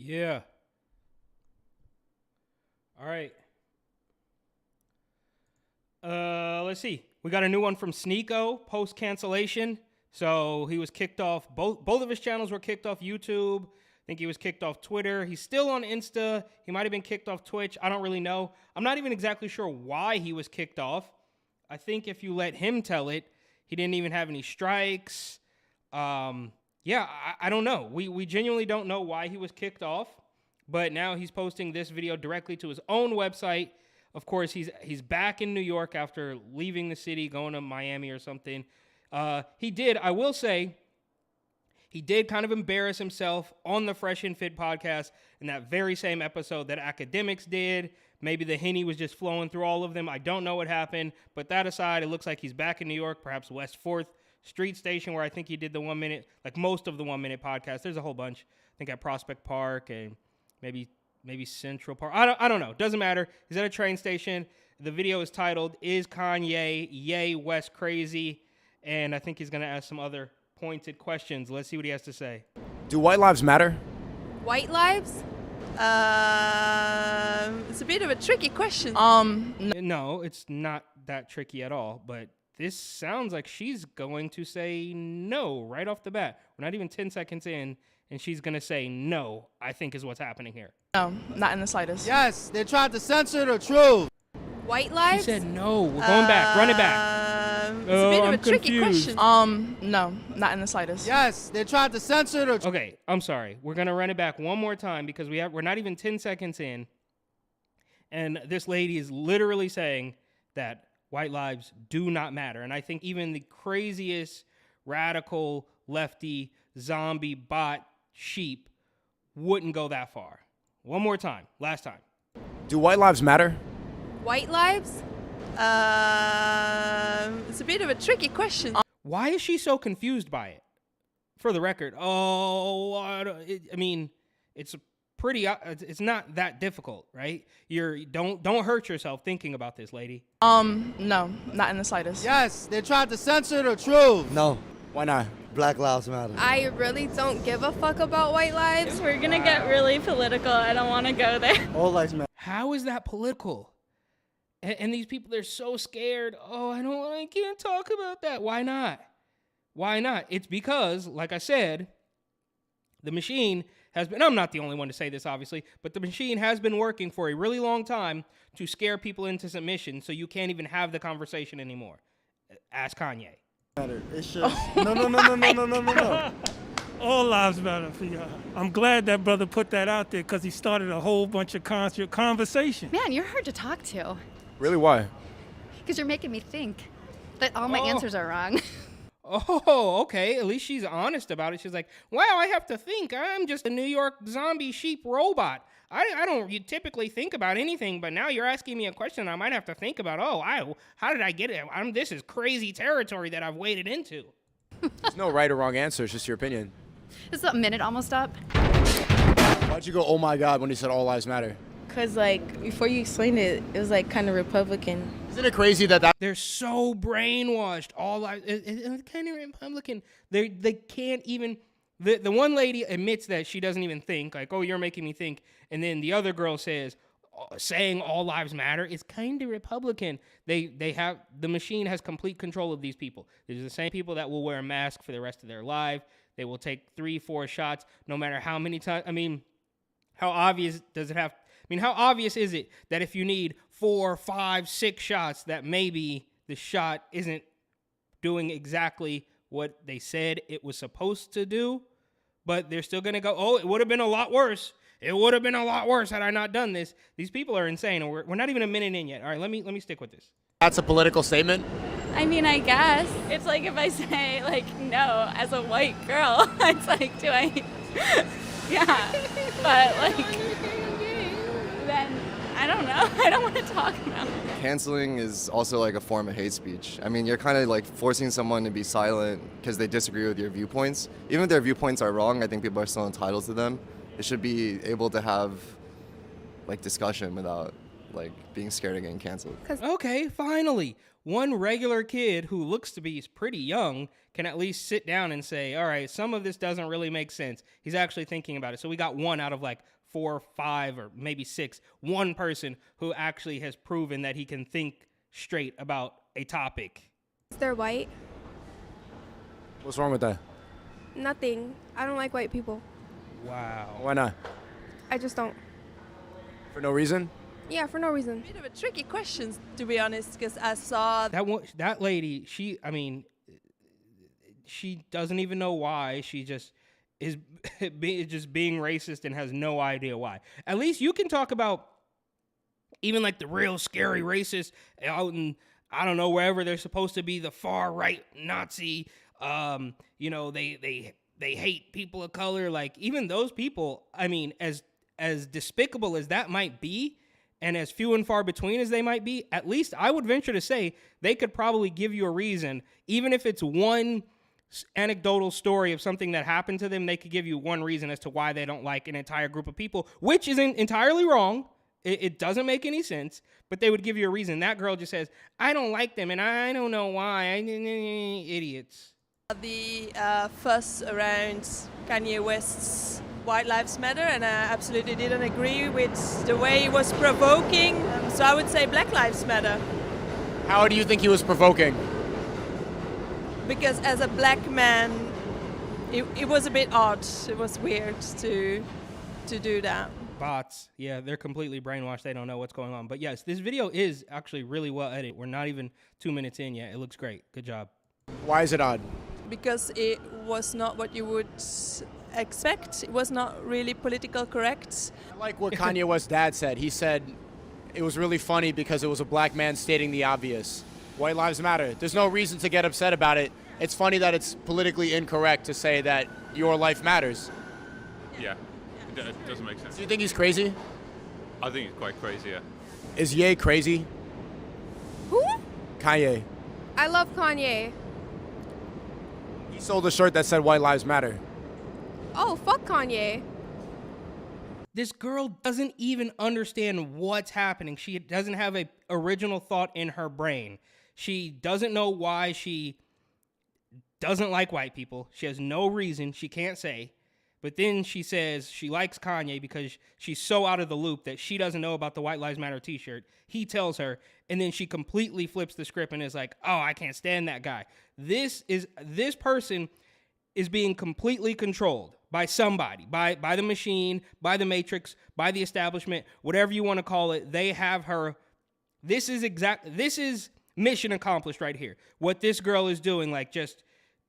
Yeah. All right. Let's see. We got a new one from Sneako post cancellation. So he was kicked off. Both of his channels were kicked off YouTube. I think he was kicked off Twitter. He's still on Insta. He might have been kicked off Twitch. I don't really know. I'm not even exactly sure why he was kicked off. I think if you let him tell it, he didn't even have any strikes. Yeah, I don't know. We genuinely don't know why he was kicked off. But now he's posting this video directly to his own website. Of course, he's back in New York after leaving the city, going to Miami or something. I will say, he did kind of embarrass himself on the Fresh and Fit podcast in that very same episode that Academics did. Maybe the Henny was just flowing through all of them. I don't know what happened. But that aside, it looks like he's back in New York, perhaps West 4th Street Station, where I think he did the 1 minute, like most of the 1 minute podcast. There's a whole bunch. I think at Prospect Park and maybe Central Park. I don't know. Doesn't matter. He's at a train station. The video is titled, "Is Kanye Yay West Crazy?" And I think he's going to ask some other pointed questions. Let's see what he has to say. Do white lives matter? White lives? It's a bit of a tricky question. No, it's not that tricky at all. But this sounds like she's going to say no right off the bat. We're not even 10 seconds in, and she's going to say no, I think is what's happening here. No, not in the slightest. Yes, they tried to censor the truth. White lives? She said no. We're going back. Run it back. It's a bit of a tricky question. No, not in the slightest. Yes, they tried to censor the truth. Okay, I'm sorry. We're going to run it back one more time because we're not even 10 seconds in. And this lady is literally saying that white lives do not matter. And I think even the craziest radical lefty zombie bot sheep wouldn't go that far. One more time. Last time. Do white lives matter? White lives? It's a bit of a tricky question. Why is she so confused by it? For the record, it's pretty. It's not that difficult, right? Don't hurt yourself thinking about this, lady. No, not in the slightest. Yes, they tried to censor the truth. No. Why not? Black Lives Matter. I really don't give a fuck about white lives. We're gonna get really political. I don't want to go there. All lives matter. How is that political? And these people, they're so scared. Oh, I can't talk about that. Why not? Why not? It's because, like I said, the machine has been, I'm not the only one to say this, obviously, but the machine has been working for a really long time to scare people into submission so you can't even have the conversation anymore. Ask Kanye. It's just, no. All lives matter for y'all. I'm glad that brother put that out there because he started a whole bunch of conversation. Man, you're hard to talk to. Really, why? Because you're making me think that all my answers are wrong. Oh, okay. At least she's honest about it. She's like, wow, I have to think. I'm just a New York zombie sheep robot. I don't typically think about anything, but now you're asking me a question I might have to think about. How did I get it? This is crazy territory that I've waded into. There's no right or wrong answer. It's just your opinion. Is the minute almost up? Why'd you go, oh my God, when you said all lives matter? Because, before you explained it, it was, kind of Republican. Isn't it crazy that They're so brainwashed. It's kind of Republican. They can't even. The one lady admits that she doesn't even think, like, oh, you're making me think. And then the other girl says, saying all lives matter is kind of Republican. The machine has complete control of these people. These are the same people that will wear a mask for the rest of their life. They will take 3-4 shots, no matter how many times. How obvious does it have? How obvious is it that if you need 4, 5, 6 shots, that maybe the shot isn't doing exactly what they said it was supposed to do, but they're still going to go, oh, it would have been a lot worse. It would have been a lot worse had I not done this. These people are insane, and we're not even a minute in yet. All right, let me stick with this. That's a political statement? I guess. It's like if I say, no, as a white girl, it's like, do I? Yeah. But, then, I don't know. I don't want to talk about it. Canceling is also a form of hate speech. You're kind of forcing someone to be silent because they disagree with your viewpoints. Even if their viewpoints are wrong, I think people are still entitled to them. They should be able to have discussion without like being scared of getting canceled. Okay, finally. One regular kid who looks to be pretty young can at least sit down and say, all right, some of this doesn't really make sense. He's actually thinking about it. So we got one out of like 4 or 5 or maybe 6. One person who actually has proven that he can think straight about a topic. They're white. What's wrong with that? Nothing. I don't like white people. Wow. Why not? I just don't. For no reason? Yeah, for no reason. Bit of a tricky question, to be honest, because I saw That lady, she doesn't even know why. She just is just being racist and has no idea why. At least you can talk about even like the real scary racists out in, I don't know, wherever they're supposed to be, the far right Nazi. You know, they hate people of color. Like even those people, I mean, as despicable as that might be, and as few and far between as they might be, at least I would venture to say they could probably give you a reason, even if it's one anecdotal story of something that happened to them. They could give you one reason as to why they don't like an entire group of people, which isn't entirely wrong. It doesn't make any sense, but they would give you a reason. That girl just says, I don't like them, and I don't know why. Idiots. the fuss around Kanye West's White Lives Matter, and I absolutely didn't agree with the way he was provoking. So I would say Black Lives Matter. How do you think he was provoking? Because as a black man, it was a bit odd. It was weird to do that. Bots, yeah, they're completely brainwashed. They don't know what's going on. But yes, this video is actually really well edited. We're not even 2 minutes in yet. It looks great. Good job. Why is it odd? Because it was not what you would expect. It was not really political correct. I like what Kanye West's dad said. He said it was really funny because it was a black man stating the obvious. White lives matter. There's no reason to get upset about it. It's funny that it's politically incorrect to say that your life matters. Yeah, it doesn't make sense. Do you think he's crazy? I think he's quite crazy, yeah. Is Ye crazy? Who? Kanye. I love Kanye. He sold a shirt that said White Lives Matter. Oh, fuck Kanye. This girl doesn't even understand what's happening. She doesn't have a original thought in her brain. She doesn't know why she doesn't like white people. She has no reason. She can't say. But then she says she likes Kanye because she's so out of the loop that she doesn't know about the White Lives Matter t-shirt. He tells her, and then she completely flips the script and is like, oh, I can't stand that guy. This person is being completely controlled by somebody, by the machine, by the matrix, by the establishment, whatever you want to call it. They have her. This is mission accomplished right here. What this girl is doing, like just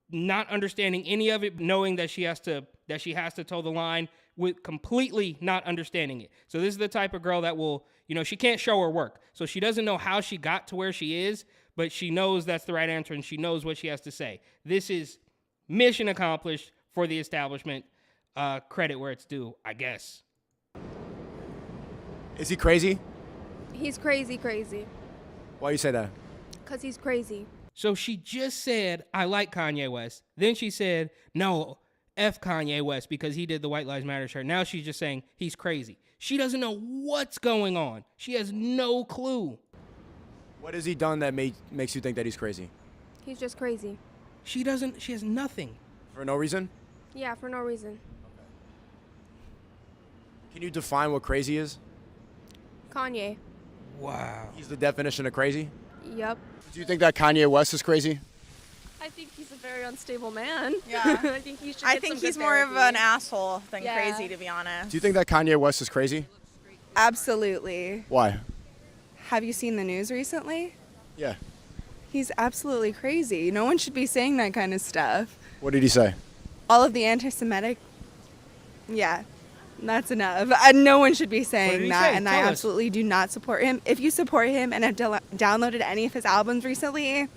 not understanding any of it, knowing that she has to toe the line, with completely not understanding it. So this is the type of girl that will, she can't show her work. So she doesn't know how she got to where she is, but she knows that's the right answer and she knows what she has to say. This is mission accomplished for the establishment. Credit where it's due, I guess. Is he crazy? He's crazy. Why you say that? Because he's crazy. So she just said, I like Kanye West. Then she said, no, F Kanye West because he did the White Lives Matter shirt. Now she's just saying he's crazy. She doesn't know what's going on. She has no clue. What has he done that makes you think that he's crazy? He's just crazy. She has nothing. For no reason? Yeah, for no reason. Can you define what crazy is? Kanye. Wow. He's the definition of crazy? Yep. Do you think that Kanye West is crazy? I think he's a very unstable man. Yeah. I think he should I get think some he's good more of therapy. an asshole than Yeah. crazy, to be honest. Do you think that Kanye West is crazy? Absolutely. Why? Have you seen the news recently? Yeah. He's absolutely crazy. No one should be saying that kind of stuff. What did he say? All of the anti-Semitic, yeah, that's enough. No one should be did saying he that, say? and Tell I us. absolutely do not support him. If you support him and have downloaded any of his albums recently,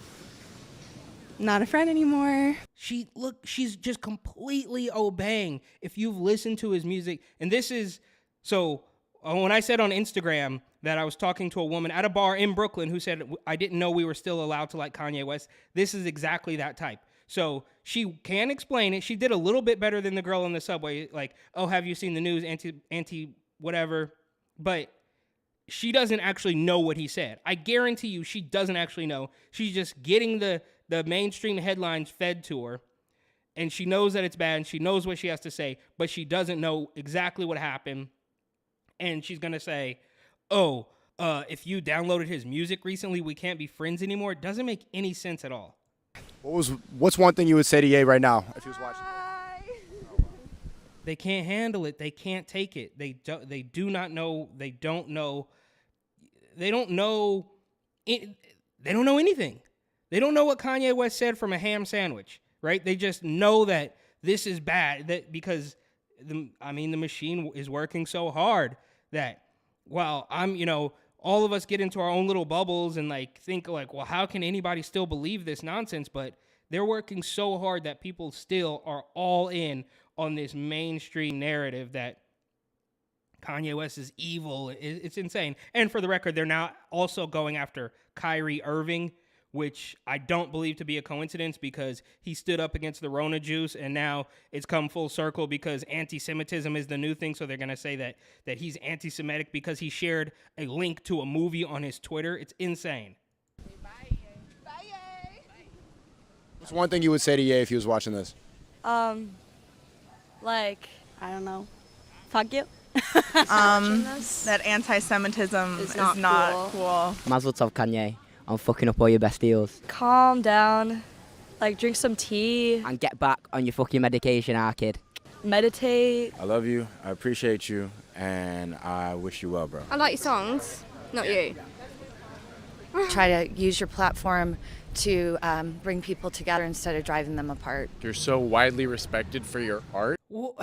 not a friend anymore. She's just completely obeying. If you've listened to his music, and this is, so when I said on Instagram that I was talking to a woman at a bar in Brooklyn who said, I didn't know we were still allowed to like Kanye West, this is exactly that type. So she can explain it. She did a little bit better than the girl in the subway, like, oh, have you seen the news, anti whatever. But she doesn't actually know what he said. I guarantee you she doesn't actually know. She's just getting the mainstream headlines fed to her, and she knows that it's bad, and she knows what she has to say, but she doesn't know exactly what happened. And she's going to say, oh, if you downloaded his music recently, we can't be friends anymore. It doesn't make any sense at all. What's one thing you would say to Ye right now if he was watching? They can't handle it. They can't take it. They do not know. They don't know. They don't know. They don't know anything. They don't know what Kanye West said from a ham sandwich, right? They just know that this is bad. That because the machine is working so hard that while all of us get into our own little bubbles and think well, how can anybody still believe this nonsense? But they're working so hard that people still are all in on this mainstream narrative that Kanye West is evil. It's insane. And for the record, they're now also going after Kyrie Irving, which I don't believe to be a coincidence because he stood up against the Rona juice, and now it's come full circle because anti-Semitism is the new thing. So they're going to say that he's anti-Semitic because he shared a link to a movie on his Twitter. It's insane. What's one thing you would say to Ye if he was watching this? I don't know. Fuck you. That anti-Semitism is not cool. Mazel tov, Kanye. I'm fucking up all your best deals. Calm down. Drink some tea. And get back on your fucking medication, kid. Meditate. I love you. I appreciate you. And I wish you well, bro. I like your songs, not you. Try to use your platform to bring people together instead of driving them apart. You're so widely respected for your art. Well,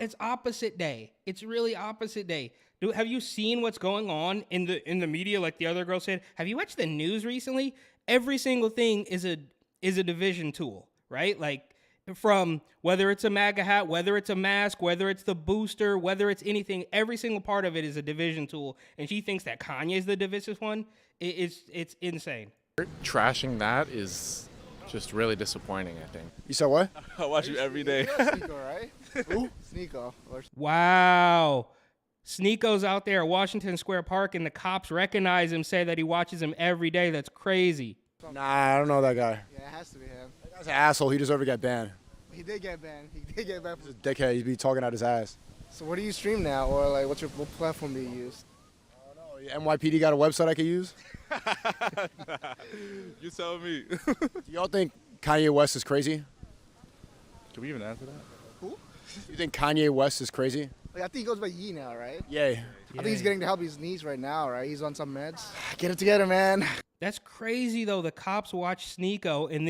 it's opposite day. It's really opposite day. Have you seen what's going on in the media? Like the other girl said, have you watched the news recently? Every single thing is a division tool, right? From whether it's a MAGA hat, whether it's a mask, whether it's the booster, whether it's anything, every single part of it is a division tool. And she thinks that Kanye is the divisive one. It's insane. Trashing that is just really disappointing, I think. You saw what? I watch you every day. Sneako, right? Who? Sneako. Wow. Sneako's out there at Washington Square Park, and the cops recognize him, say that he watches him every day. That's crazy. Nah, I don't know that guy. Yeah, it has to be him. That guy's an asshole. He deserved to get banned. He did get banned. He's a dickhead. He'd be talking out his ass. So what do you stream now? Or what platform do you use? I don't know. NYPD got a website I could use? You tell me. Do y'all think Kanye West is crazy? Can we even answer that? Who? You think Kanye West is crazy? I think he goes by Yee now, right? Yeah. I think he's getting to help his knees right now, right? He's on some meds. Get it together, man. That's crazy though. The cops watch Sneako, and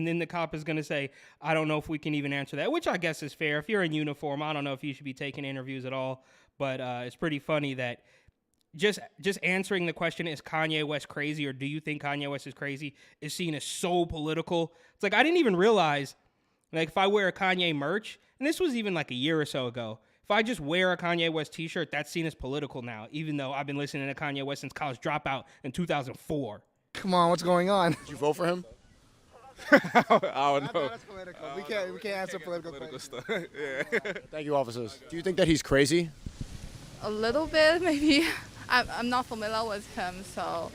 then the cop is gonna say, "I don't know if we can even answer that," which I guess is fair. If you're in uniform, I don't know if you should be taking interviews at all. But it's pretty funny that just answering the question, is Kanye West crazy, or do you think Kanye West is crazy, is seen as so political. It's I didn't even realize, if I wear a Kanye merch, and this was even a year or so ago, if I just wear a Kanye West t-shirt, that's seen as political now, even though I've been listening to Kanye West since College Dropout in 2004. Come on, what's going on? Did you vote for him? I don't know. That's political. We can't answer political stuff. Yeah. Thank you, officers. Do you think that he's crazy? A little bit, maybe. I'm not familiar with him, so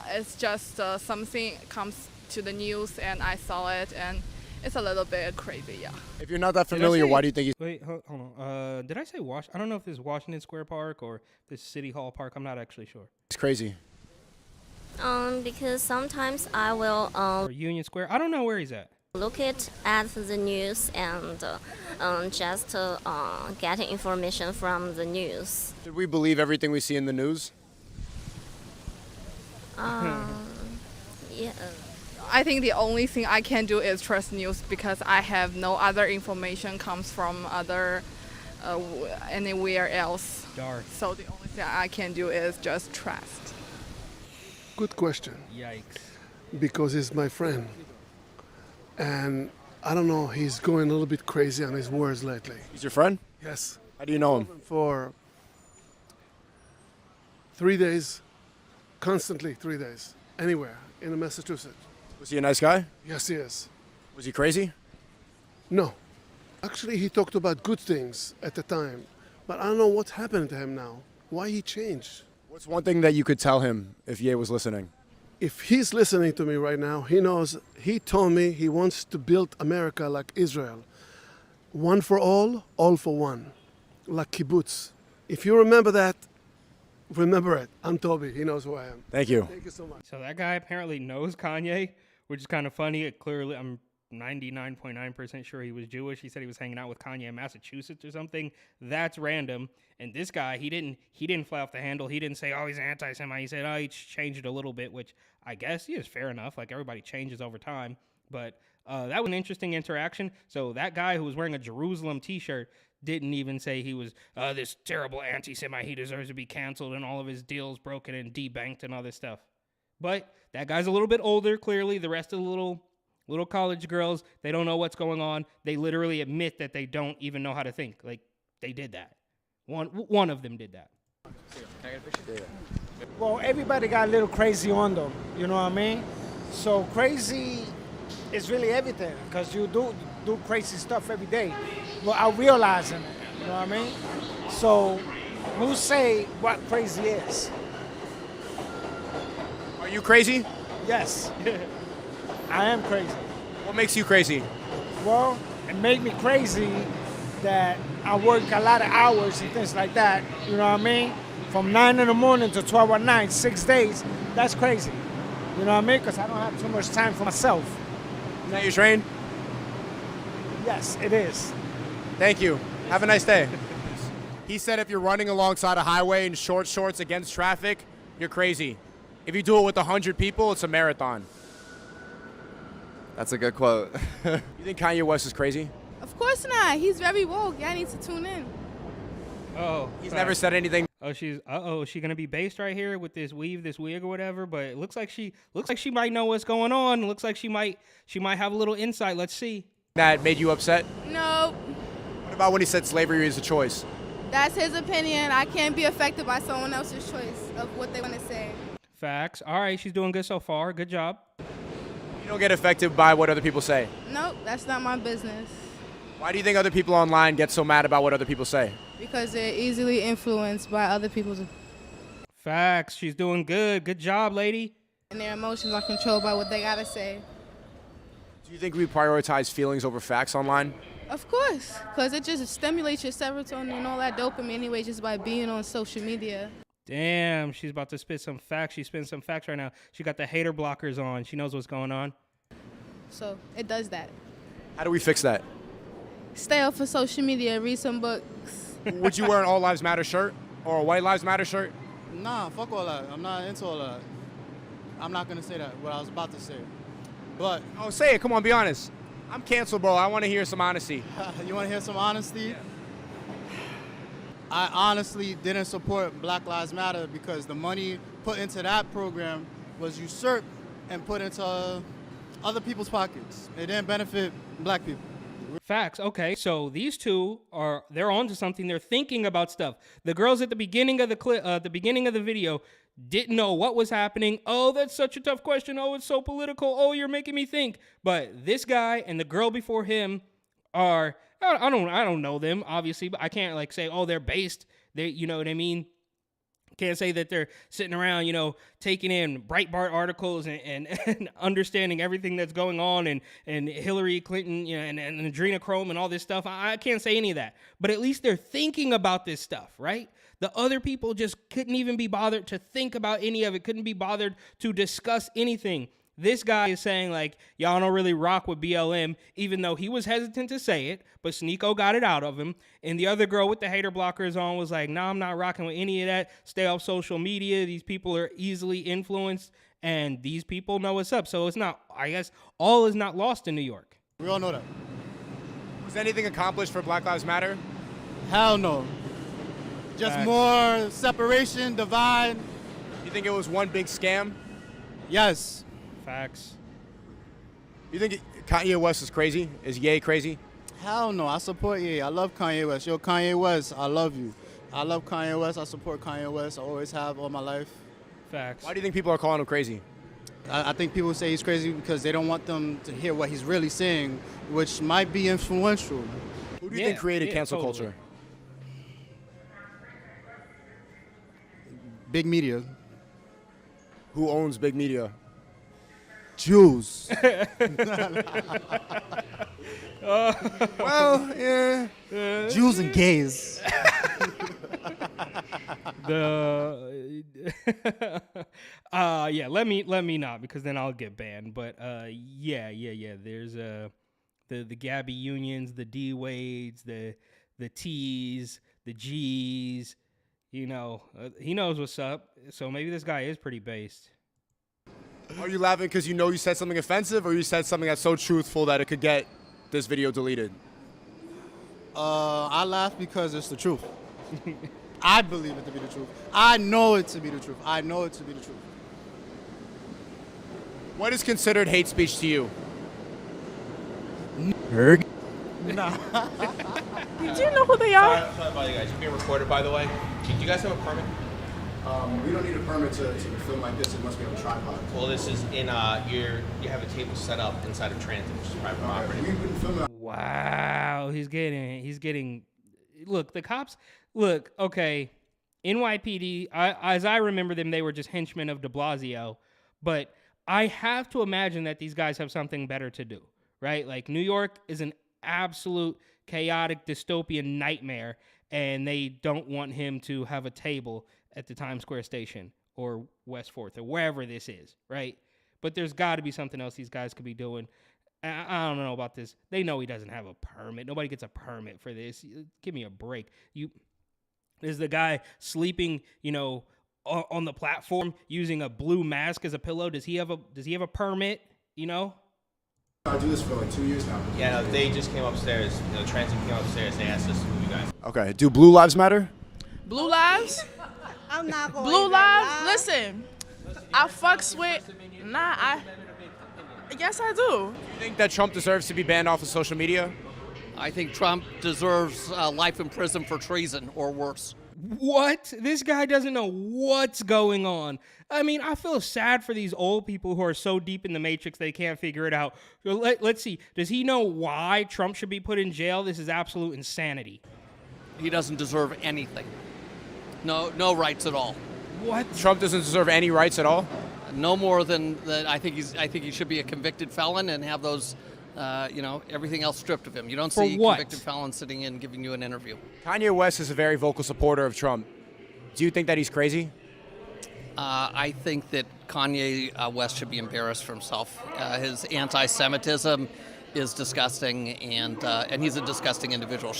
it's just something comes to the news and I saw it, and it's a little bit crazy, yeah. If you're not that familiar, why do you think he's... Wait, hold on. Did I say I don't know if this is Washington Square Park or this City Hall Park. I'm not actually sure. It's crazy. Because sometimes I will Or Union Square. I don't know where he's at. look at the news and just get information from the news. Should we believe everything we see in the news? Yeah. I think the only thing I can do is trust news because I have no other information comes from anywhere else. Dark. So the only thing I can do is just trust. Good question. Yikes. Because he's my friend. And I don't know, he's going a little bit crazy on his words lately. He's your friend? Yes. How do you know him? For 3 days, constantly 3 days, anywhere in Massachusetts. Was he a nice guy? Yes, he is. Was he crazy? No. Actually, he talked about good things at the time. But I don't know what's happened to him now. Why he changed? What's one thing that you could tell him if Ye was listening? If he's listening to me right now, he knows, he told me he wants to build America like Israel. One for all for one. Like kibbutz. If you remember that, remember it. I'm Toby. He knows who I am. Thank you. Thank you so much. So that guy apparently knows Kanye, which is kind of funny. It clearly, I'm 99.9% sure he was Jewish. He said he was hanging out with Kanye in Massachusetts or something. That's random. And this guy, he didn't fly off the handle. He didn't say, oh, he's anti-Semite. He said, oh, he changed it a little bit, which I guess is fair enough. Like, everybody changes over time. But that was an interesting interaction. So that guy who was wearing a Jerusalem t-shirt didn't even say he was this terrible anti-Semite. He deserves to be canceled and all of his deals broken and debanked and all this stuff. But that guy's a little bit older, clearly. The rest of the little college girls, they don't know what's going on. They literally admit that they don't even know how to think. Like, they did that. One of them did that. Well, everybody got a little crazy on them, you know what I mean? So crazy is really everything, because you do crazy stuff every day without realizing it, you know what I mean? So who say what crazy is? Are you crazy? Yes, I am crazy. What makes you crazy? Well, it made me crazy that I work a lot of hours and things like that, you know what I mean? From 9 in the morning to 12 at night, 6 days, that's crazy. You know what I mean? Because I don't have too much time for myself. Is that your train? Yes, it is. Thank you. Have a nice day. He said if you're running alongside a highway in short shorts against traffic, you're crazy. If you do it with 100 people, it's a marathon. That's a good quote. You think Kanye West is crazy? Of course not. He's very woke. Y'all need to tune in. Oh, He's never said anything. Oh, is she gonna be based right here with this wig or whatever? But it looks like she might know what's going on. It looks like she might have a little insight. Let's see. That made you upset? No, What about when he said slavery is a choice? that's his opinion. I can't be affected by someone else's choice of what they want to say. Facts. All right, she's doing good so far. Good job. You don't get affected by what other people say. Nope, that's not my business. Why do you think other people online get so mad about what other people say? Because they're easily influenced by other people's, Facts. She's doing good. Good job, lady. and their emotions are controlled by what they gotta say. Do you think we prioritize feelings over facts online? Of course, because it just stimulates your serotonin and all that dopamine anyway just by being on social media. Damn, she's about to spit some facts. She's spitting some facts right now. She got the hater blockers on. She knows what's going on. So it does that. How do we fix that? Stay off of social media, read some books. Would you wear an All Lives Matter shirt or a White Lives Matter shirt? Nah, fuck all that. I'm not into all that. I'm not gonna say that, what I was about to say. But Oh, say it. Come on, be honest. I'm canceled, bro. I want to hear some honesty. you wanna hear some honesty? I honestly didn't support Black Lives Matter because the money put into that program was usurped and put into other people's pockets. It didn't benefit black people. Facts. Okay, so these two they're onto something. They're thinking about stuff. The girls at the beginning of the clip, the beginning of the video, didn't know what was happening. Oh, that's such a tough question. Oh, it's so political. Oh, you're making me think. But this guy and the girl before him are I don't know them obviously, but I can't like say oh they're based. They you know what I mean. Can't say that they're sitting around, you know, taking in Breitbart articles and understanding everything that's going on and Hillary Clinton, you know, and adrenochrome and all this stuff. I can't say any of that. But at least they're thinking about this stuff, right? The other people just couldn't even be bothered to think about any of it, couldn't be bothered to discuss anything. This guy is saying, like, y'all don't really rock with BLM, even though he was hesitant to say it, but Sneako got it out of him. And the other girl with the hater blockers on was like, nah, I'm not rocking with any of that. Stay off social media. These people are easily influenced, and these people know what's up. So it's not, I guess, all is not lost in New York. We all know that. Was anything accomplished for Black Lives Matter? Hell no. Just more separation, divide. You think it was one big scam? Yes. Facts. You think Kanye West is crazy? Is Ye crazy? Hell no, I support Ye. I love Kanye West. Yo, Kanye West, I love you. I love Kanye West. I support Kanye West. I always have all my life. Facts. Why do you think people are calling him crazy? I think people say he's crazy because they don't want them to hear what he's really saying, which might be influential. Who do you think created cancel culture? Big media. Who owns big media? Jews. Well, yeah. Jews and gays. Yeah, let me not, because then I'll get banned. But yeah. There's the Gabby Unions, the D Wades, the T's, the G's. You know, he knows what's up. So maybe this guy is pretty based. Are you laughing because you know you said something offensive, or you said something that's so truthful that it could get this video deleted? I laugh because it's the truth. I believe it to be the truth. I know it to be the truth. I know it to be the truth. What is considered hate speech to you? Nah. Do you know who they are? Sorry about you guys. You're being recorded, by the way. Do you guys have a permit? We don't need a permit to film like this. It must be on a tripod. Well, this is in you have a table set up inside of transit, which is private property. We've been filming. Wow, he's getting. Look, the cops. Look, okay, NYPD. As I remember them, they were just henchmen of De Blasio. But I have to imagine that these guys have something better to do, right? Like, New York is an absolute chaotic dystopian nightmare, and they don't want him to have a table at the Times Square station or West 4th or wherever this is, right? But there's got to be something else these guys could be doing. I don't know about this. They know he doesn't have a permit. Nobody gets a permit for this. Give me a break. There's the guy sleeping, on the platform using a blue mask as a pillow. Does he have a permit? I do this for like 2 years now. Yeah, no, they just came upstairs. Transit came upstairs. They asked us to move you guys. Okay. Do Blue Lives Matter? Blue Lives? I'm not going Blue Lives? Listen, I fucks with. Yes, I do. You think that Trump deserves to be banned off of social media? I think Trump deserves life in prison for treason or worse. What? This guy doesn't know what's going on. I mean, I feel sad for these old people who are so deep in the matrix they can't figure it out. Let's see. Does he know why Trump should be put in jail? This is absolute insanity. He doesn't deserve anything. No rights at all. What? Trump doesn't deserve any rights at all? No more than that. I think he should be a convicted felon and have those, everything else stripped of him. You don't see convicted felons sitting in giving you an interview. Kanye West is a very vocal supporter of Trump. Do you think that he's crazy? I think that Kanye West should be embarrassed for himself. His anti-Semitism is disgusting, and he's a disgusting individual.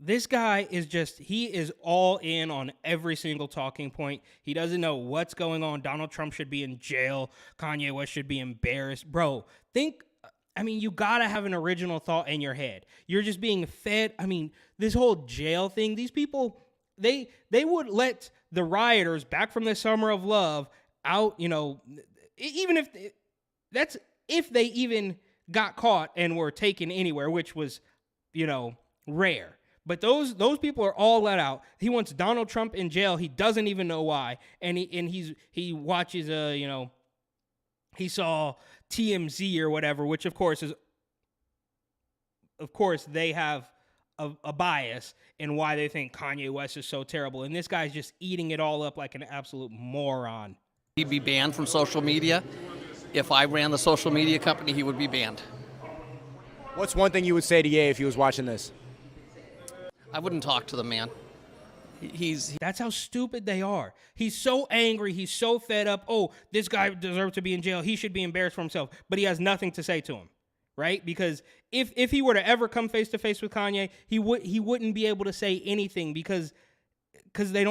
This guy he is all in on every single talking point. He doesn't know what's going on. Donald Trump should be in jail. Kanye West should be embarrassed. Bro, you gotta have an original thought in your head. You're just being fed. This whole jail thing, these people, they would let the rioters back from the Summer of Love out, even if they even got caught and were taken anywhere, which was, rare. But those people are all let out. He wants Donald Trump in jail. He doesn't even know why. And he watches he saw TMZ or whatever, which of course they have a bias in why they think Kanye West is so terrible. And this guy's just eating it all up like an absolute moron. He'd be banned from social media. If I ran the social media company, he would be banned. What's one thing you would say to Ye if he was watching this? I wouldn't talk to the man. That's how stupid they are. He's so angry. He's so fed up. Oh, this guy deserves to be in jail. He should be embarrassed for himself. But he has nothing to say to him, right? Because if he were to ever come face to face with Kanye, he wouldn't be able to say anything because they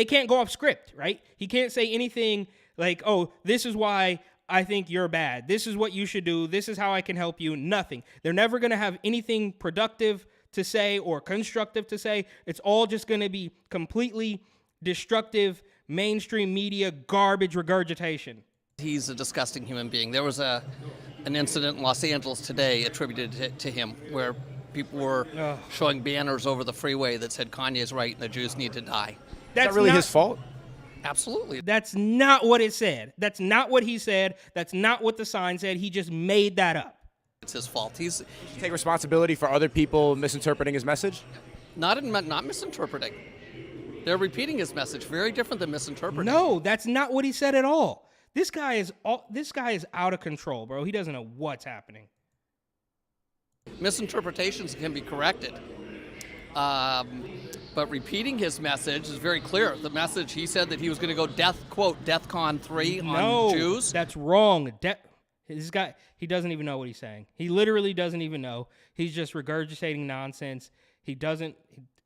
can't go off script, right? He can't say anything like, oh, this is why I think you're bad. This is what you should do. This is how I can help you. Nothing. They're never going to have anything productive to say or constructive to say. It's all just going to be completely destructive mainstream media garbage regurgitation. He's a disgusting human being. There was an incident in Los Angeles today attributed to him where people were showing banners over the freeway that said Kanye's right and the Jews need to die. That's really his fault? Absolutely. That's not what it said. That's not what he said. That's not what the sign said. He just made that up. It's his fault. He's take responsibility for other people misinterpreting his message? Not misinterpreting. They're repeating his message, very different than misinterpreting. No, that's not what he said at all. This guy is out of control, bro. He doesn't know what's happening. Misinterpretations can be corrected. But repeating his message is very clear. The message, he said that he was going to go DEFCON 3 on Jews. That's wrong. This guy, he doesn't even know what he's saying. He literally doesn't even know. He's just regurgitating nonsense. He doesn't.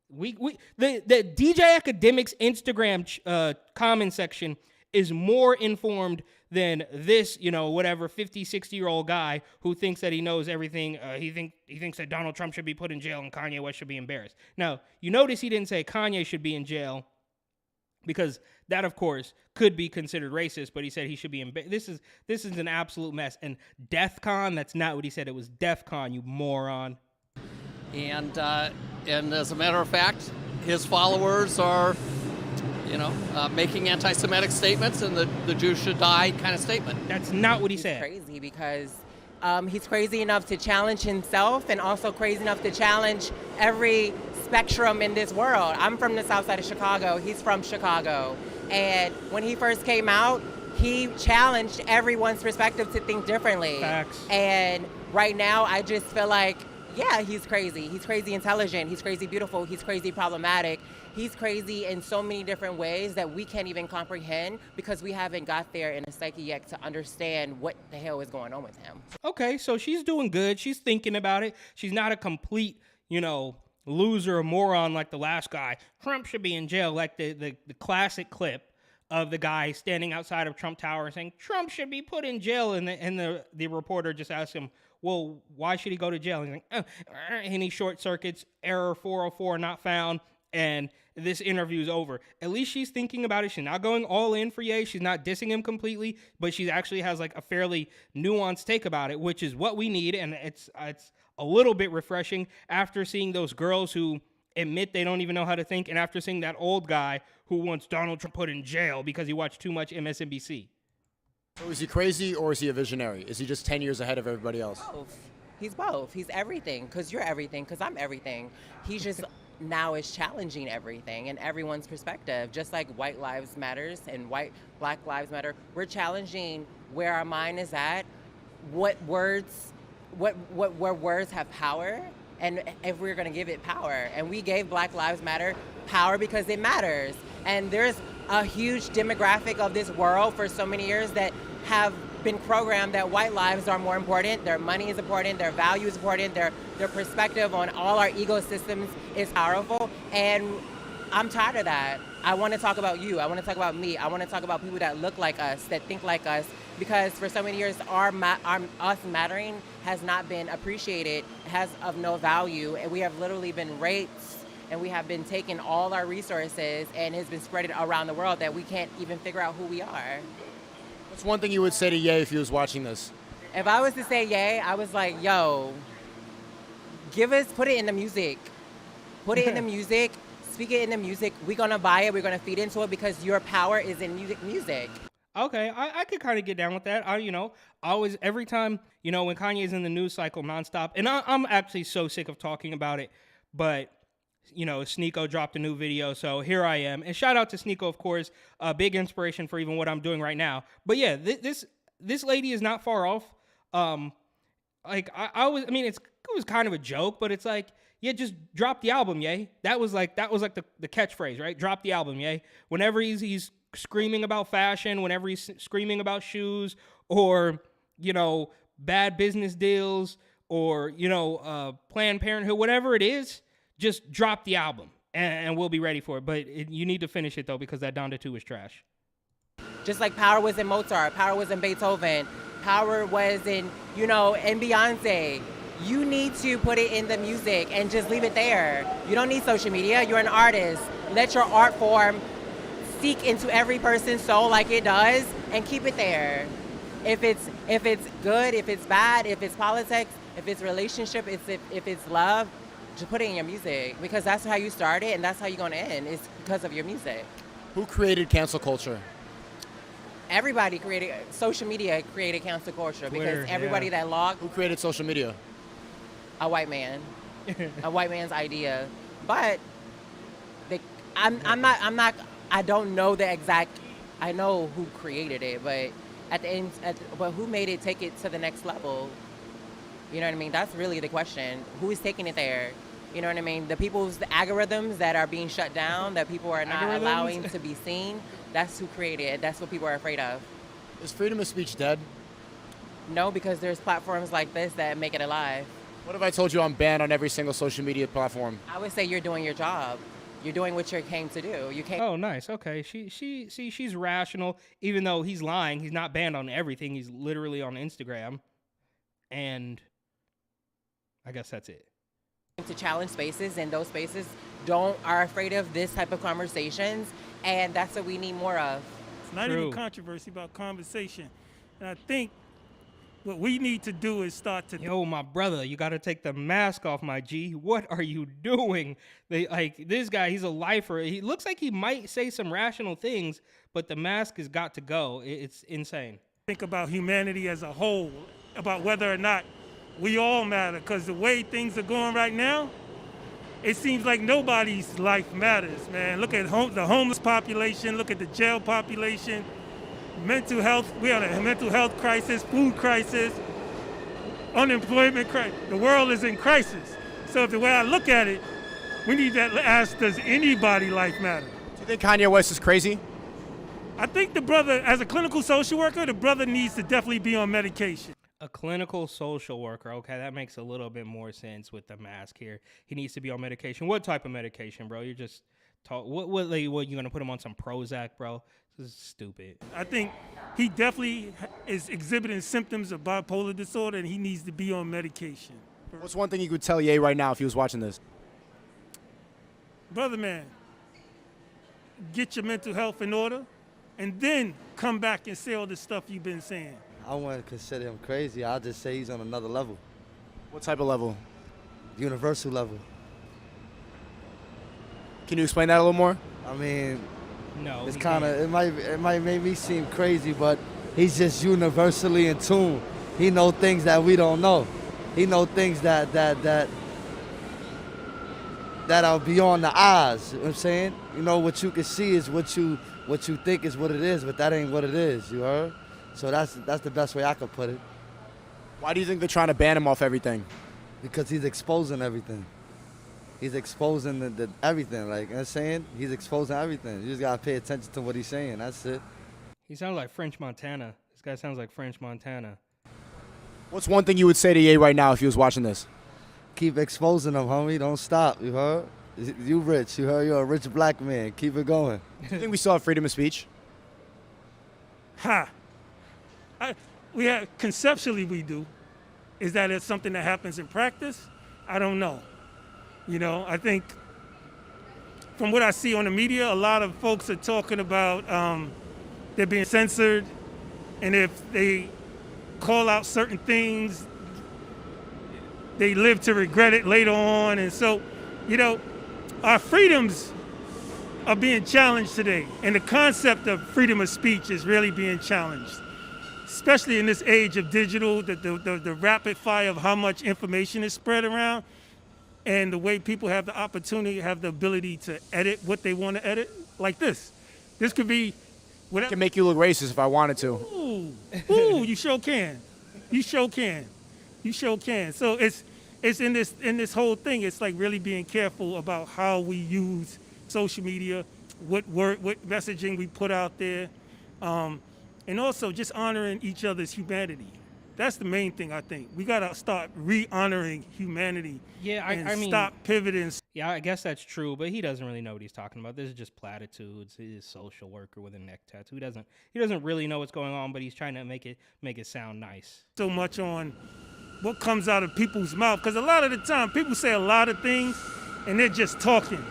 The DJ Academics Instagram comment section is more informed than this, 50, 60-year-old guy who thinks that he knows everything. He thinks that Donald Trump should be put in jail and Kanye West should be embarrassed. Now, you notice he didn't say Kanye should be in jail because that, of course, could be considered racist, but he said he should be embarrassed. This is an absolute mess. And DEFCON, that's not what he said. It was DEFCON, you moron. And as a matter of fact, his followers are making anti-Semitic statements and the Jews should die kind of statement. That's not what he said. Crazy because he's crazy enough to challenge himself and also crazy enough to challenge every spectrum in this world. I'm from the south side of Chicago. He's from Chicago. And when he first came out, he challenged everyone's perspective to think differently. Facts. And right now, I just feel like, yeah, he's crazy. He's crazy intelligent. He's crazy beautiful. He's crazy problematic. He's crazy in so many different ways that we can't even comprehend because we haven't got there in a psyche yet to understand what the hell is going on with him. Okay, so she's doing good. She's thinking about it. She's not a complete, loser or moron like the last guy. Trump should be in jail, like the classic clip of the guy standing outside of Trump Tower saying Trump should be put in jail, and the reporter just asked him, well, why should he go to jail? And he's like, and he short circuits, error 404 not found, and this interview's over. At least she's thinking about it. She's not going all in for Ye. She's not dissing him completely, but she actually has like a fairly nuanced take about it, which is what we need, and it's a little bit refreshing after seeing those girls who admit they don't even know how to think, and after seeing that old guy who wants Donald Trump put in jail because he watched too much MSNBC. So is he crazy or is he a visionary? Is he just 10 years ahead of everybody else? Both. He's both. He's everything because you're everything because I'm everything. He's just now is challenging everything and everyone's perspective, just like White Lives Matters and Black Lives Matter. We're challenging where our mind is at, where words have power, and if we're going to give it power. And we gave Black Lives Matter power because it matters. And there's a huge demographic of this world for so many years that have been programmed that white lives are more important, their money is important, their value is important, their perspective on all our ecosystems is powerful. And I'm tired of that. I want to talk about you. I want to talk about me. I want to talk about people that look like us, that think like us, because for so many years, us mattering has not been appreciated, has of no value, and we have literally been raped, and we have been taking all our resources, and it's been spread around the world that we can't even figure out who we are. What's one thing you would say to Ye if he was watching this? If I was to say Ye, I was like, yo, put it in the music. Put it in the music, speak it in the music. We're going to buy it, we're going to feed into it because your power is in music. Okay, I could kind of get down with that. Every time, when Kanye's in the news cycle nonstop, and I'm actually so sick of talking about it, but, Sneako dropped a new video, so here I am. And shout out to Sneako, of course, a big inspiration for even what I'm doing right now. But yeah, this lady is not far off. It was kind of a joke, but it's like, yeah, just drop the album, Ye. That was like the catchphrase, right? Drop the album, Ye. Whenever he's screaming about fashion, whenever he's screaming about shoes or, bad business deals or, Planned Parenthood, whatever it is, just drop the album and we'll be ready for it. But you need to finish it, though, because that Donda 2 is trash. Just like power was in Mozart, power was in Beethoven, power was in, in Beyonce. You need to put it in the music and just leave it there. You don't need social media. You're an artist. Let your art form seek into every person's soul like it does and keep it there. If it's good, if it's bad, if it's politics, if it's relationship, if it's love, just put it in your music because that's how you started and that's how you're going to end. It's because of your music. Who created cancel culture? Everybody created, social media created cancel culture Twitter, because everybody that logged. Who created social media? A white man. A white man's idea. But I don't know the exact. I know who created it, but at the end, but who made it take it to the next level? You know what I mean? That's really the question. Who is taking it there? You know what I mean? The algorithms that are being shut down, that people are not allowing to be seen. That's who created it. That's what people are afraid of. Is freedom of speech dead? No, because there's platforms like this that make it alive. What if I told you I'm banned on every single social media platform? I would say you're doing your job. You're doing what you came to do. You came. Oh, nice. Okay. She's rational. Even though he's lying, he's not banned on everything. He's literally on Instagram. And I guess that's it. To challenge spaces, and those spaces are afraid of this type of conversations, and that's what we need more of. It's not even controversy about conversation. And I think what we need to do is start to... Yo, my brother, you got to take the mask off, my G. What are you doing? This guy, he's a lifer. He looks like he might say some rational things, but the mask has got to go. It's insane. Think about humanity as a whole, about whether or not we all matter, because the way things are going right now, it seems like nobody's life matters, man. Look at the homeless population, look at the jail population, mental health. We have a mental health crisis, food crisis, unemployment crisis. The world is in crisis. So the way I look at it, we need to ask, does anybody life matter? Do you think Kanye West is crazy? I think the brother, as a clinical social worker, the brother needs to definitely be on medication. A clinical social worker. Okay, that makes a little bit more sense with the mask here. He needs to be on medication. What type of medication, bro? You're just what you gonna put him on some Prozac, bro? This is stupid. I think he definitely is exhibiting symptoms of bipolar disorder, and he needs to be on medication. What's one thing you could tell Ye right now if he was watching this? Brother man, get your mental health in order, and then come back and say all the stuff you've been saying. I wouldn't consider him crazy. I'll just say he's on another level. What type of level? Universal level. Can you explain that a little more? I mean, no. It's kind of it might make me seem crazy, but he's just universally in tune. He knows things that we don't know. He knows things that are beyond the eyes. You know what I'm saying? You know, what you can see is what you think is what it is, but that ain't what it is. You heard? So that's the best way I could put it. Why do you think they're trying to ban him off everything? Because he's exposing everything. He's exposing the everything. Like, you know what I'm saying? He's exposing everything. You just got to pay attention to what he's saying. That's it. He sounds like French Montana. This guy sounds like French Montana. What's one thing you would say to Ye right now if he was watching this? Keep exposing him, homie. Don't stop. You heard? You rich. You heard? You're a rich black man. Keep it going. Do you think we still have freedom of speech? Conceptually we do. Is that it's something that happens in practice? I don't know. You know, I think from what I see on the media, a lot of folks are talking about they're being censored, and if they call out certain things, they live to regret it later on. And so, you know, our freedoms are being challenged today, and the concept of freedom of speech is really being challenged, especially in this age of digital, the rapid fire of how much information is spread around, and the way people have the opportunity, have the ability to edit what they want to edit, like this. This could be whatever. I can make you look racist if I wanted to. Ooh, you sure can. You sure can. You sure can. So it's in this whole thing. It's like really being careful about how we use social media, what messaging we put out there, and also just honoring each other's humanity. That's the main thing, I think. We got to start re-honoring humanity. Yeah, I mean, stop pivoting. Yeah, I guess that's true, but he doesn't really know what he's talking about. This is just platitudes. He's a social worker with a neck tattoo. He doesn't really know what's going on, but he's trying to make it sound nice. So much on what comes out of people's mouth, because a lot of the time people say a lot of things and they're just talking.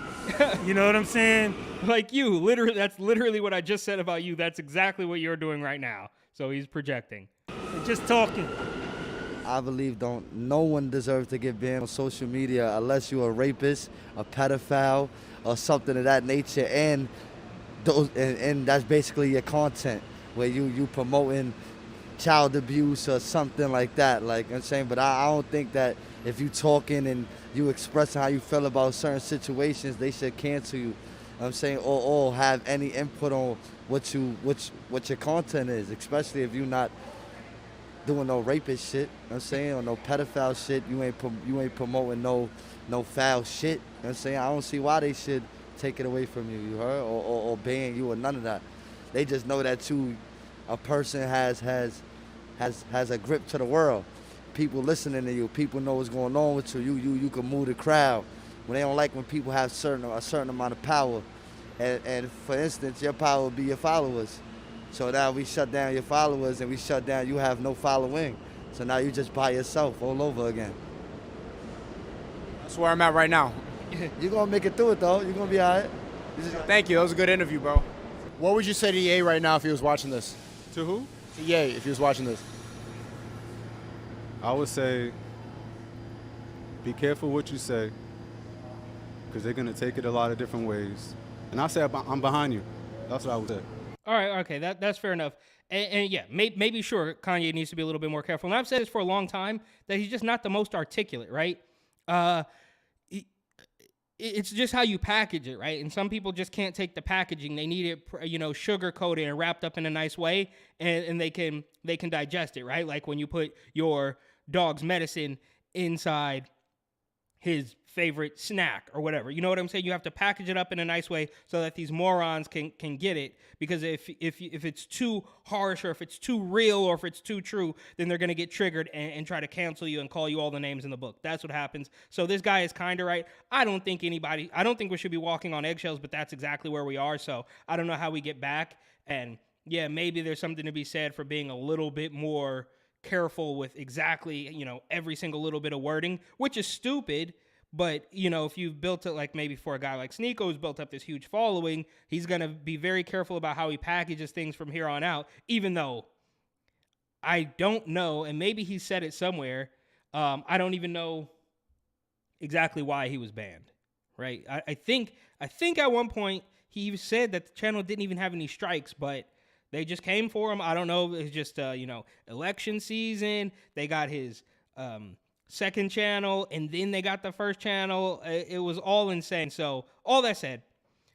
You know what I'm saying? Like you, literally. That's literally what I just said about you. That's exactly what you're doing right now. So he's projecting. Just talking. I believe no one deserves to get banned on social media unless you're a rapist, a pedophile, or something of that nature, and that's basically your content where you promoting child abuse or something like that. Like I'm saying, but I don't think that if you talking and you expressing how you feel about certain situations, they should cancel you. I'm saying, or have any input on what your content is, especially if you're not doing no rapist shit, you know what I'm saying, or no pedophile shit. You ain't promoting no foul shit, you know what I'm saying. I don't see why they should take it away from you, you heard, or ban you or none of that. They just know that a person has a grip to the world. People listening to you, people know what's going on with you. You can move the crowd. When they don't like when people have a certain amount of power, and for instance, your power will be your followers. So now we shut down your followers and we shut down, you have no following. So now you just by yourself all over again. That's where I'm at right now. You're gonna make it through it though. You're gonna be all right. Thank you. That was a good interview, bro. What would you say to Ye right now if he was watching this? To who? To Ye, if he was watching this. I would say, be careful what you say, because they're going to take it a lot of different ways. And I say I'm behind you. That's what I would say. All right, okay, that's fair enough. And yeah, maybe sure, Kanye needs to be a little bit more careful. And I've said this for a long time, that he's just not the most articulate, right? It's just how you package it, right? And some people just can't take the packaging. They need it, sugar-coated and wrapped up in a nice way, and they can digest it, right? Like when you put your dog's medicine inside his favorite snack or whatever. You know what I'm saying? You have to package it up in a nice way so that these morons can get it. Because if it's too harsh, or if it's too real, or if it's too true, then they're going to get triggered and try to cancel you and call you all the names in the book. That's what happens. So this guy is kind of right. I don't think we should be walking on eggshells, but that's exactly where we are. So I don't know how we get back. And yeah, maybe there's something to be said for being a little bit more careful with exactly, every single little bit of wording, which is stupid. But, if you've built it, like maybe for a guy like Sneako who's built up this huge following, he's going to be very careful about how he packages things from here on out, even though I don't know, and maybe he said it somewhere, I don't even know exactly why he was banned, right? I think at one point he said that the channel didn't even have any strikes, but they just came for him. I don't know. It's just, election season. They got his second channel, and then they got the first channel. It was all insane. So all that said,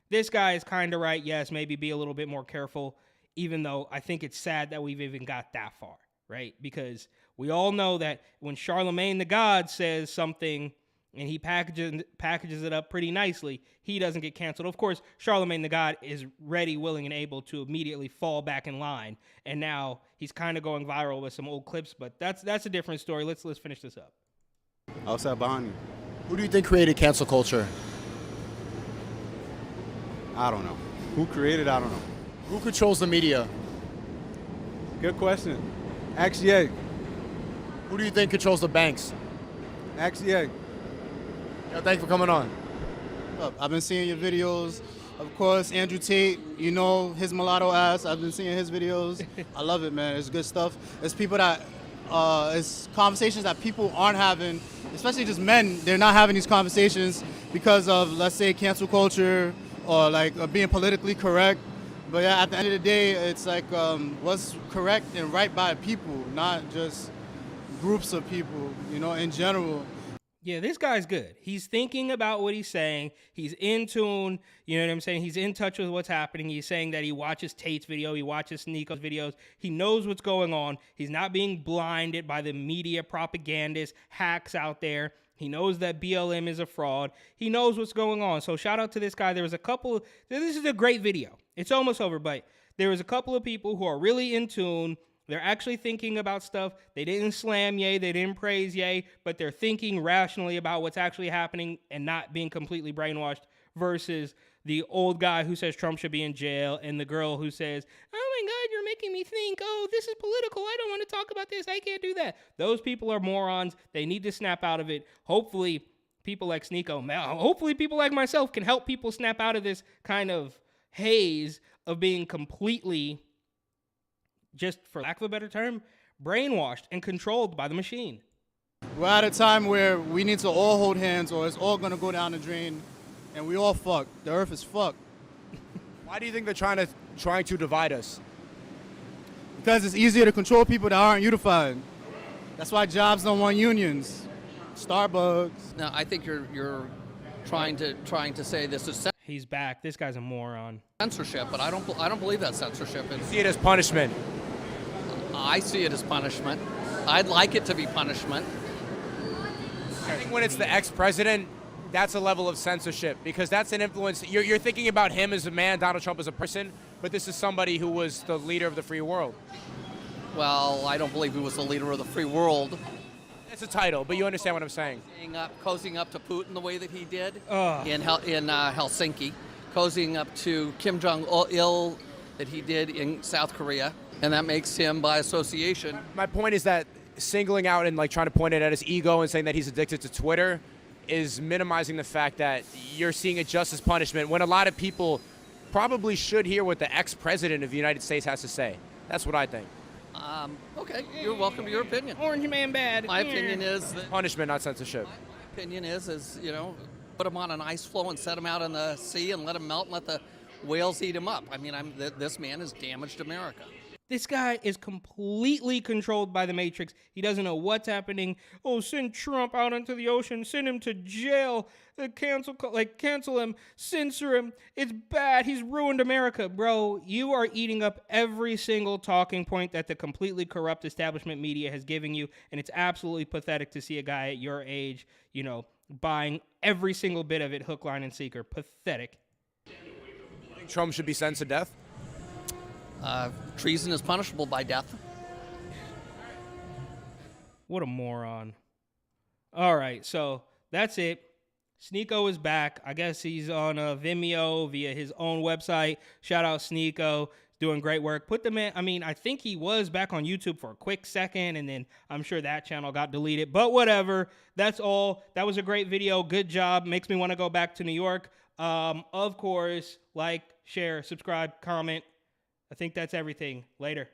this guy is kind of right. Yes, maybe be a little bit more careful, even though I think it's sad that we've even got that far, right? Because we all know that when Charlemagne the God says something and he packages it up pretty nicely, he doesn't get canceled. Of course, Charlemagne the God is ready, willing, and able to immediately fall back in line, and now he's kind of going viral with some old clips, but that's a different story. Let's finish this up. Outside behind you. Who do you think created cancel culture? I don't know. Who created? I don't know. Who controls the media? Good question. Ask Ye. Who do you think controls the banks? Ask Ye. Thanks for coming on. I've been seeing your videos. Of course, Andrew Tate, his mulatto ass. I've been seeing his videos. I love it, man. It's good stuff. It's people that, it's conversations that people aren't having, especially just men. They're not having these conversations because of, let's say, cancel culture or being politically correct. But yeah, at the end of the day, it's what's correct and right by people, not just groups of people, in general. Yeah, this guy's good. He's thinking about what he's saying. He's in tune. You know what I'm saying? He's in touch with what's happening. He's saying that he watches Tate's video. He watches Sneako's videos. He knows what's going on. He's not being blinded by the media propagandists, hacks out there. He knows that BLM is a fraud. He knows what's going on. So shout out to this guy. This is a great video. It's almost over, but there was a couple of people who are really in tune. They're actually thinking about stuff. They didn't slam Ye, they didn't praise Ye, but they're thinking rationally about what's actually happening and not being completely brainwashed, versus the old guy who says Trump should be in jail and the girl who says, oh my God, you're making me think, oh, this is political. I don't want to talk about this. I can't do that. Those people are morons. They need to snap out of it. Hopefully people like Sneako, hopefully people like myself can help people snap out of this kind of haze of being completely, just for lack of a better term, brainwashed and controlled by the machine. We're at a time where we need to all hold hands or it's all going to go down the drain and we all fucked. The earth is fucked. Why do you think they're trying to divide us? Because it's easier to control people that aren't unified. That's why jobs don't want unions. Starbucks. No, I think you're trying to say this is. he's back. This guy's a moron. Censorship, but I don't believe that's censorship. See it as punishment. I see it as punishment. I'd like it to be punishment. I think when it's the ex-president, that's a level of censorship because that's an influence. You're thinking about him as a man, Donald Trump as a person, but this is somebody who was the leader of the free world. Well, I don't believe he was the leader of the free world. It's a title, but you understand what I'm saying. Cozying up to Putin the way that he did Ugh. in Helsinki, cozying up to Kim Jong-il that he did in South Korea, and that makes him, by association. My point is that singling out and like trying to point it at his ego and saying that he's addicted to Twitter is minimizing the fact that you're seeing it just as punishment when a lot of people probably should hear what the ex-president of the United States has to say. That's what I think. Okay, you're welcome to your opinion. Orange man bad. My opinion is that Punishment, not censorship. opinion is put him on an ice floe and set him out in the sea and let him melt and let the whales eat him up. I mean, this man has damaged America. This guy is completely controlled by the Matrix. He doesn't know what's happening. Oh, send Trump out into the ocean. Send him to jail. Cancel him. Censor him. It's bad. He's ruined America. Bro, you are eating up every single talking point that the completely corrupt establishment media has given you, and it's absolutely pathetic to see a guy at your age, buying every single bit of it, hook, line, and sinker. Pathetic. I think Trump should be sentenced to death. Treason is punishable by death. What a moron. All right, so that's it. Sneako is back. I guess he's on Vimeo via his own website. Shout out Sneako. Doing great work. Put the man, I think he was back on YouTube for a quick second, and then I'm sure that channel got deleted. But whatever. That's all. That was a great video. Good job. Makes me want to go back to New York. Of course, like, share, subscribe, comment. I think that's everything. Later.